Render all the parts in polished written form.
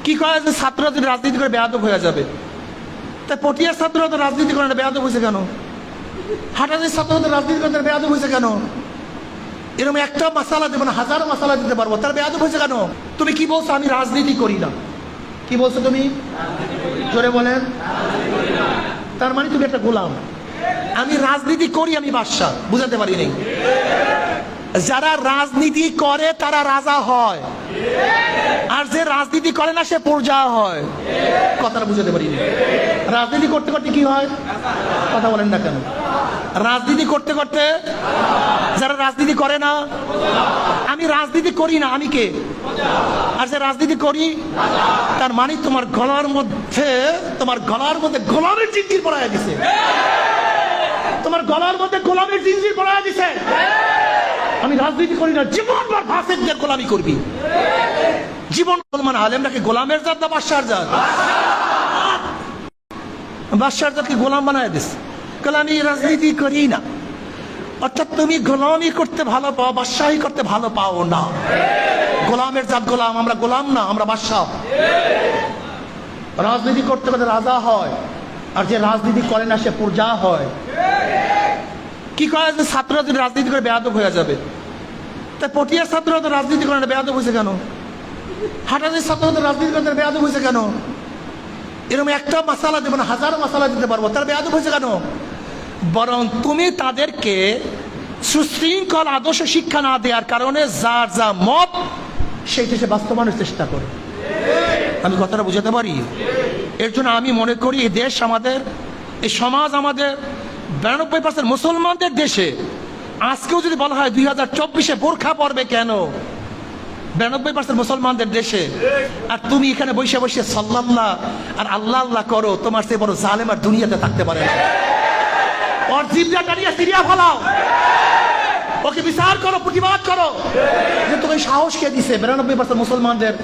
কি করা যে ছাত্ররা যদি রাজনীতি করে বেয়াদব হয়ে যাবে, তাই পটিয়ার ছাত্ররা তো রাজনীতি করে না, বেয়াদব হয়েছে কেন? হাটাদের ছাত্ররা তো রাজনীতি করে বেয়াদব হয়েছে কেন? এরকম একটা মশালা দেবো না, হাজারো মশালা দিতে পারবো, তার বেয়াদব হয়েছে কেন? তুমি কি বলছো? আমি রাজনীতি করি না। কি বলছো তুমি? জোরে বলেন। তার মানে তুমি একটা গোলাম। আমি রাজনীতি করি, আমি বাদশা। বুঝাতে পারি নাই? যারা রাজনীতি করে তারা রাজা হয়, আর যে রাজনীতি করে না সে প্রজা হয়। কথাটা বুঝাতে পারি না? রাজনীতি করতে করতে কি হয়? কথা বলেন না কেন? রাজনীতি করতে করতে যারা রাজনীতি করে না, আমি রাজনীতি করি না, আমি কে? আর যে রাজনীতি করি, তার মানে তোমার গলার মধ্যে গোলামের জিঞ্জির পড়ায় দিছে। তোমার গলার মধ্যে গোলামের জিঞ্জির পড়ায় দিছে। আমি রাজনীতি করি না, জীবনভর ফাসিকদের গোলামি করবি। জীবন মুসলমান আলেমরা কি গোলামের জাত না বাদশার জাত? বাদশার জাতকে গোলাম বানায় দিস। আমি রাজনীতি করি না, অর্থাৎ তুমি গোলামি করতে ভালো পাও, বাদশাহী করতে ভালো পাও না। গোলামের জাত গোলাম, আমরা গোলাম না, আমরা বাদশা। রাজনীতি করতে করতে রাজা হয়, আর যে রাজনীতি করে না সে প্রজা হয়। কি করা যে ছাত্ররা যদি রাজনীতি করে বেয়াদব হয়ে যাবে, তাই পটিয়ার ছাত্ররা তো রাজনীতি করে না, বেয়াদব হয়েছে কেন? হাটাদের ছাত্ররা তো রাজনীতি করে বেয়াদব হয়েছে কেন? এরকম একটা মশালা দেবো না, হাজারো মশালা দিতে পারবো, তার বেয়াদব হয়েছে কেন? বরং তুমি তাদেরকে সুশৃঙ্খল আদর্শ শিক্ষা না দেওয়ার কারণে যার যা মত সেইটা সে বাস্তবায়নের চেষ্টা করে। আমি কথাটা বুঝাতে পারি? এর জন্য আমি মনে করি এই দেশ আমাদের, এই সমাজ আমাদের 92% মুসলমানদের দেশে। আজকেও যদি বলা হয় 2024-এ বোরখা পরবে কেন, 92% মুসলমানদের দেশে, আর তুমি এখানে বসে বসে সাল্লাল্লাহ আর আল্লাহ আল্লাহ করো, তোমার চেয়ে বড় জালেম আর দুনিয়াতে থাকতে পারে না। ওর জিবটা দাঁড়িয়ে সিরিয়া ফলাও, ওকে বিচার করো, প্রতিবাদ করো। যে তুমি সাহস কে দিছে 92% মুসলমানদের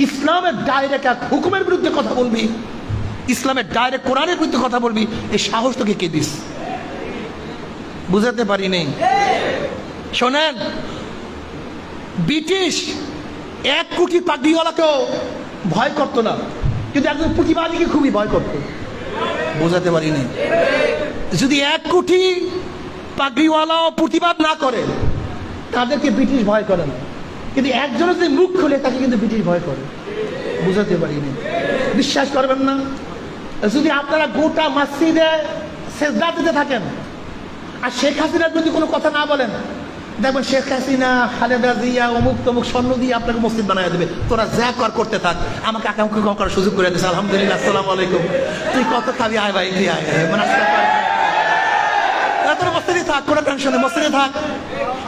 ইসলামের ডাইরেক্ট এক হুকুমের বিরুদ্ধে কথা বলবি, ইসলামের ডাইরেক্ট কোরআনের বিরুদ্ধে কথা বলবি? এই সাহস তোকে কে দিস? বুঝাতে পারি নেই? শোনেন, ব্রিটিশ 1 কোটি পাগড়িওয়ালাকেও ভয় করতো না, কিন্তু একজন প্রতিবাদীকে খুবই ভয় করতো। বোঝাতে পারি নেই? যদি 1 কোটি পাগড়িওয়ালাও প্রতিবাদ না করে, তাদেরকে ব্রিটিশ ভয় করে না, কিন্তু একজনের যদি মুখ খুলে তাকে কিন্তু ব্রিটিশ ভয় করে। বুঝাতে পারিনি? বিশ্বাস করবেন না, যদি আপনারা গোটা মসজিদে সেজদা দিতে থাকেন আর শেখ হাসিনার যদি কোনো কথা না বলেন, দেখবেন শেখ হাসিনা, খালেদা জিয়া, অমুক তমুক স্বর্ণ দিয়ে আপনাকে মসজিদ বানায় দেবে। তোরা যা কর করতে থাক, আমাকে আকাঙ্ক্ষা কম করার সুযোগ করে দিচ্ছে। আলহামদুলিল্লাহ, আসসালামু আলাইকুম। তুই কত খাবি? আয় ভাই, তুই আয়, মানে তোরা মসজিদে থাক, কোনো টেনশন নেই, মসজিদে থাক,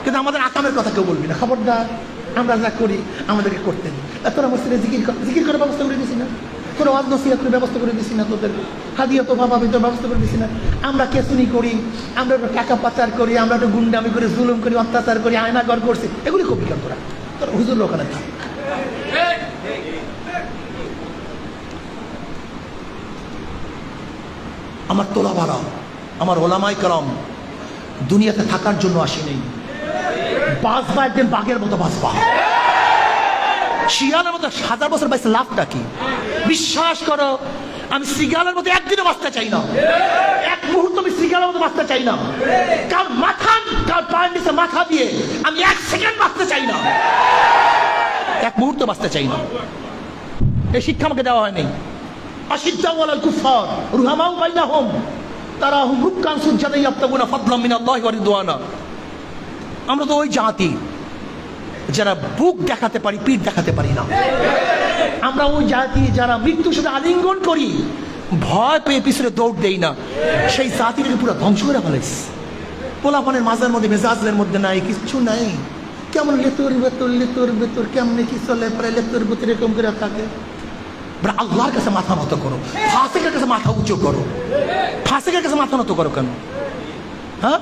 কিন্তু আমাদের আকামের কথা কেউ বলবি না। খবরদার, আমরা যা করি আমাদেরকে করতে নেই। তোরা মসজিদে জিকির করার ব্যবস্থা করে দিছি না, তোরা ওয়াজ নসিহতের ব্যবস্থা করে দিছি না, তোদের হাদিয়া তো বাবা তোর ব্যবস্থা করে দিছি না। আমরা কেসুনি করি, আমরা একটু টাকা পাচার করি, আমরা একটু গুন্ডামি করি, জুলুম করি, অত্যাচার করি, আয়নাগর করছি, এগুলি কবি কেন? তোরা হুজুর ওখানে থাক। আমার তোলা ভাড়া, আমার ওলামাই کرام দুনিয়াতে থাকার জন্য আসি নেই। বাঁচবা একদিন বাঘের মতো বাঁচবা, শিয়ালের মতো 1000 বছর বাঁচতে লাভটা কি? বিশ্বাস করো, আমি সিগালের মতো একদিনও বাঁচতে চাই না, এক মুহূর্ত আমি সিগালের মতো বাঁচতে চাই না। কার পায়ের নিচে মাথা দিয়ে আমি 1 সেকেন্ড বাঁচতে চাই না, এক মুহূর্ত বাঁচতে চাই না। এই শিক্ষা আমাকে দেওয়া হয়নি। আশিদ্দাউ আলাল কুফার রুহামাউ বাইনাহুম তারাহুম রুকআন সুজদান ইয়াবতাগুনা ফাদলাম মিনাল্লাহি ওয়া রিদওয়ানা। আমরা তো ওই জাতি যারা বুক দেখাতে পারি, পিঠ দেখাতে পারি না। আমরা ওই জাতি যারা মৃত্যুর সাথে আলিঙ্গন করি, ভয় পেয়ে পিছনে দৌড় দেই না। সেই জাতিটাকে পুরো ধ্বংস করে ফেলাইছে। পোলাপানের মাঝের মধ্যে, মেজাজের মধ্যে নাই, কিচ্ছু নাই। কেমন লেতুর ভেতর কেমনে কি চলে, পরে লেতুর ভেতর এরকম করে থাকে। আল্লাহর কাছে মাথা নত করো, ফাসিকের কাছে মাথা উঁচু করো। ফাসিকের কাছে মাথা নত করো কেন? হ্যাঁ?